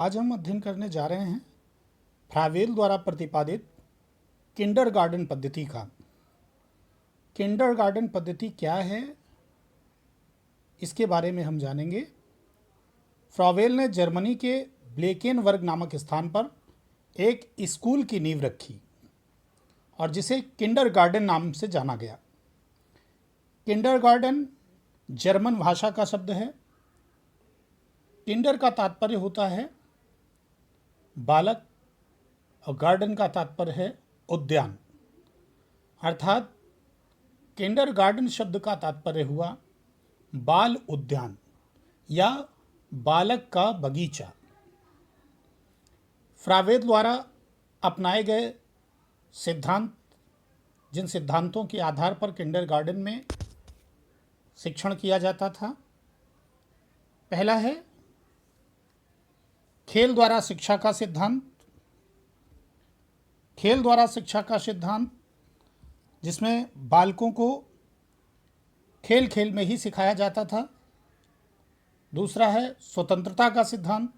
आज हम अध्ययन करने जा रहे हैं फ्रावेल द्वारा प्रतिपादित किंडरगार्टन पद्धति का। किंडरगार्टन पद्धति क्या है, इसके बारे में हम जानेंगे। फ्रावेल ने जर्मनी के ब्लेकेनवर्ग नामक स्थान पर एक स्कूल की नींव रखी और जिसे किंडरगार्टन नाम से जाना गया। किंडरगार्टन जर्मन भाषा का शब्द है। किंडर का तात्पर्य होता है बालक और गार्डन का तात्पर्य है उद्यान, अर्थात किंडरगार्टन शब्द का तात्पर्य हुआ बाल उद्यान या बालक का बगीचा। फ्रावेल द्वारा अपनाए गए सिद्धांत, जिन सिद्धांतों के आधार पर किंडरगार्टन में शिक्षण किया जाता था, पहला है खेल द्वारा शिक्षा का सिद्धांत। खेल द्वारा शिक्षा का सिद्धांत जिसमें बालकों को खेल खेल में ही सिखाया जाता था। दूसरा है स्वतंत्रता का सिद्धांत,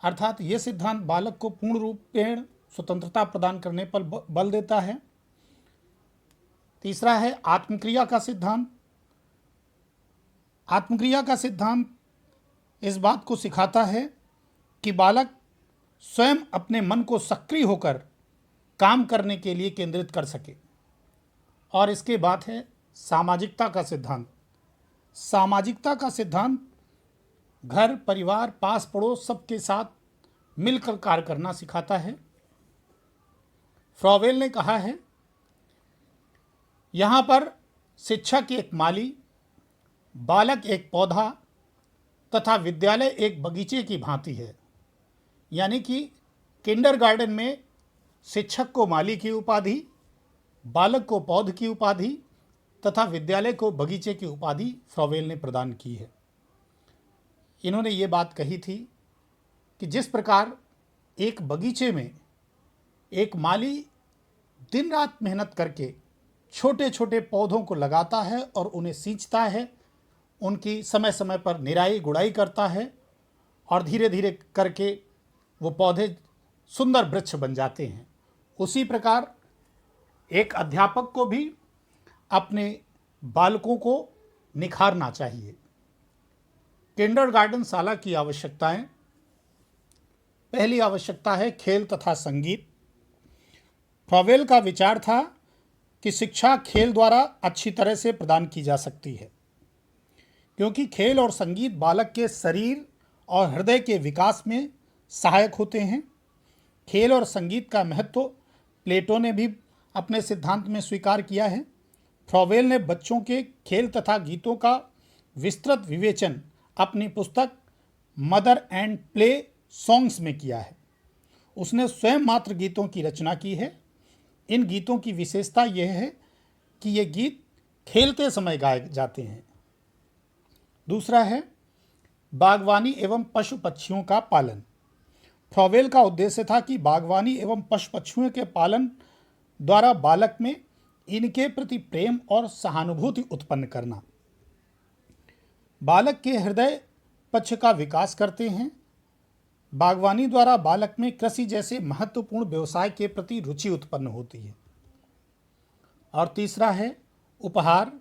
अर्थात ये सिद्धांत बालक को पूर्ण रूपेण स्वतंत्रता प्रदान करने पर बल देता है। तीसरा है आत्मक्रिया का सिद्धांत। आत्मक्रिया का सिद्धांत इस बात को सिखाता है कि बालक स्वयं अपने मन को सक्रिय होकर काम करने के लिए केंद्रित कर सके। और इसके बाद है सामाजिकता का सिद्धांत। सामाजिकता का सिद्धांत घर, परिवार, पास पड़ोस सबके साथ मिलकर कार्य करना सिखाता है। फ्रावेल ने कहा है, यहाँ पर शिक्षक एक माली, बालक एक पौधा तथा विद्यालय एक बगीचे की भांति है। यानी कि किंडरगार्टन में शिक्षक को माली की उपाधि, बालक को पौध की उपाधि तथा विद्यालय को बगीचे की उपाधि फ्रावेल ने प्रदान की है। इन्होंने ये बात कही थी कि जिस प्रकार एक बगीचे में एक माली दिन रात मेहनत करके छोटे छोटे पौधों को लगाता है और उन्हें सींचता है, उनकी समय समय पर निराई गुड़ाई करता है और धीरे धीरे करके वो पौधे सुंदर वृक्ष बन जाते हैं, उसी प्रकार एक अध्यापक को भी अपने बालकों को निखारना चाहिए। किंडरगार्टन शाला की आवश्यकताएं। पहली आवश्यकता है खेल तथा संगीत। फ्रावेल का विचार था कि शिक्षा खेल द्वारा अच्छी तरह से प्रदान की जा सकती है, क्योंकि खेल और संगीत बालक के शरीर और हृदय के विकास में सहायक होते हैं। खेल और संगीत का महत्व प्लेटो ने भी अपने सिद्धांत में स्वीकार किया है। फ्रावेल ने बच्चों के खेल तथा गीतों का विस्तृत विवेचन अपनी पुस्तक मदर एंड प्ले सॉन्ग्स में किया है। उसने स्वयं मात्र गीतों की रचना की है। इन गीतों की विशेषता यह है कि ये गीत खेलते समय गाए जाते हैं। दूसरा है बागवानी एवं पशु पक्षियों का पालन। फ्रावेल का उद्देश्य था कि बागवानी एवं पशु पक्षियों के पालन द्वारा बालक में इनके प्रति प्रेम और सहानुभूति उत्पन्न करना। बालक के हृदय पक्ष का विकास करते हैं। बागवानी द्वारा बालक में कृषि जैसे महत्वपूर्ण व्यवसाय के प्रति रुचि उत्पन्न होती है। और तीसरा है उपहार।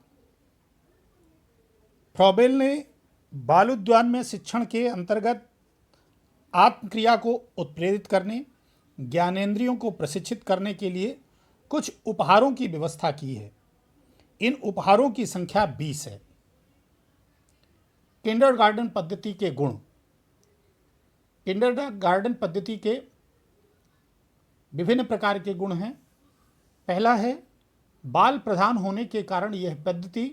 फ्रावेल ने बाल उद्यान में शिक्षण के अंतर्गत आत्मक्रिया को उत्प्रेरित करने, ज्ञानेंद्रियों को प्रशिक्षित करने के लिए कुछ उपहारों की व्यवस्था की है। इन उपहारों की संख्या 20 है। किंडरगार्टन पद्धति के गुण। किंडरगार्टन पद्धति के विभिन्न प्रकार के गुण हैं। पहला है बाल प्रधान होने के कारण यह पद्धति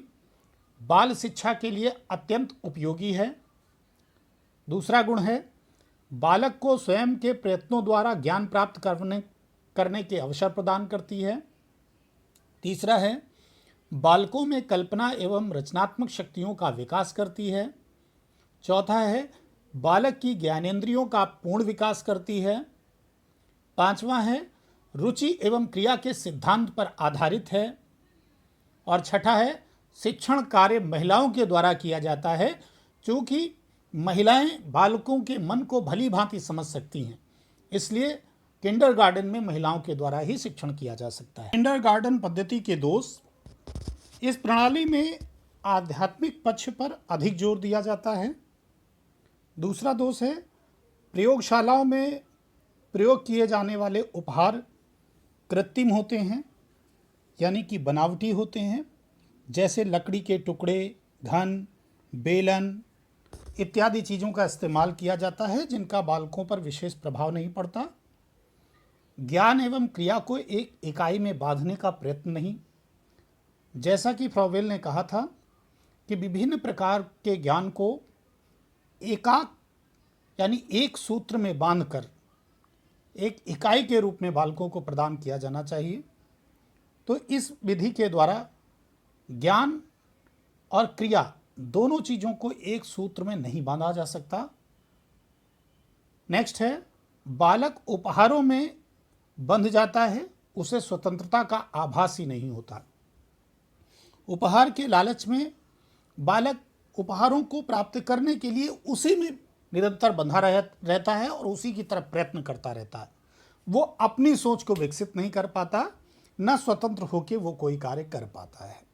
बाल शिक्षा के लिए अत्यंत उपयोगी है। दूसरा गुण है बालक को स्वयं के प्रयत्नों द्वारा ज्ञान प्राप्त करने के अवसर प्रदान करती है। तीसरा है बालकों में कल्पना एवं रचनात्मक शक्तियों का विकास करती है। चौथा है बालक की ज्ञानेंद्रियों का पूर्ण विकास करती है। पांचवा है रुचि एवं क्रिया के सिद्धांत पर आधारित है। और छठा है शिक्षण कार्य महिलाओं के द्वारा किया जाता है, चूँकि महिलाएं बालकों के मन को भली भांति समझ सकती हैं, इसलिए किंडरगार्टन में महिलाओं के द्वारा ही शिक्षण किया जा सकता है। किंडरगार्टन पद्धति के दोष, इस प्रणाली में आध्यात्मिक पक्ष पर अधिक जोर दिया जाता है। दूसरा दोष है, प्रयोगशालाओं में प्रयोग किए जाने वाले उपहार कृत्रिम होते हैं, यानी कि बनावटी होते हैं, जैसे लकड़ी के टुकड़े, घन, बेलन इत्यादि चीज़ों का इस्तेमाल किया जाता है, जिनका बालकों पर विशेष प्रभाव नहीं पड़ता। ज्ञान एवं क्रिया को एक इकाई में बांधने का प्रयत्न नहीं। जैसा कि फ्रॉवेल ने कहा था कि विभिन्न प्रकार के ज्ञान को एकाक यानी एक सूत्र में बांधकर एक इकाई के रूप में बालकों को प्रदान किया जाना चाहिए। तो इस विधि के द्वारा ज्ञान और क्रिया दोनों चीज़ों को एक सूत्र में नहीं बांधा जा सकता। नेक्स्ट है, बालक उपहारों में बंध जाता है, उसे स्वतंत्रता का आभास ही नहीं होता। उपहार के लालच में बालक उपहारों को प्राप्त करने के लिए उसी में निरंतर बंधा रहता है और उसी की तरफ प्रयत्न करता रहता है। वो अपनी सोच को विकसित नहीं कर पाता, न स्वतंत्र होकर वो कोई कार्य कर पाता है।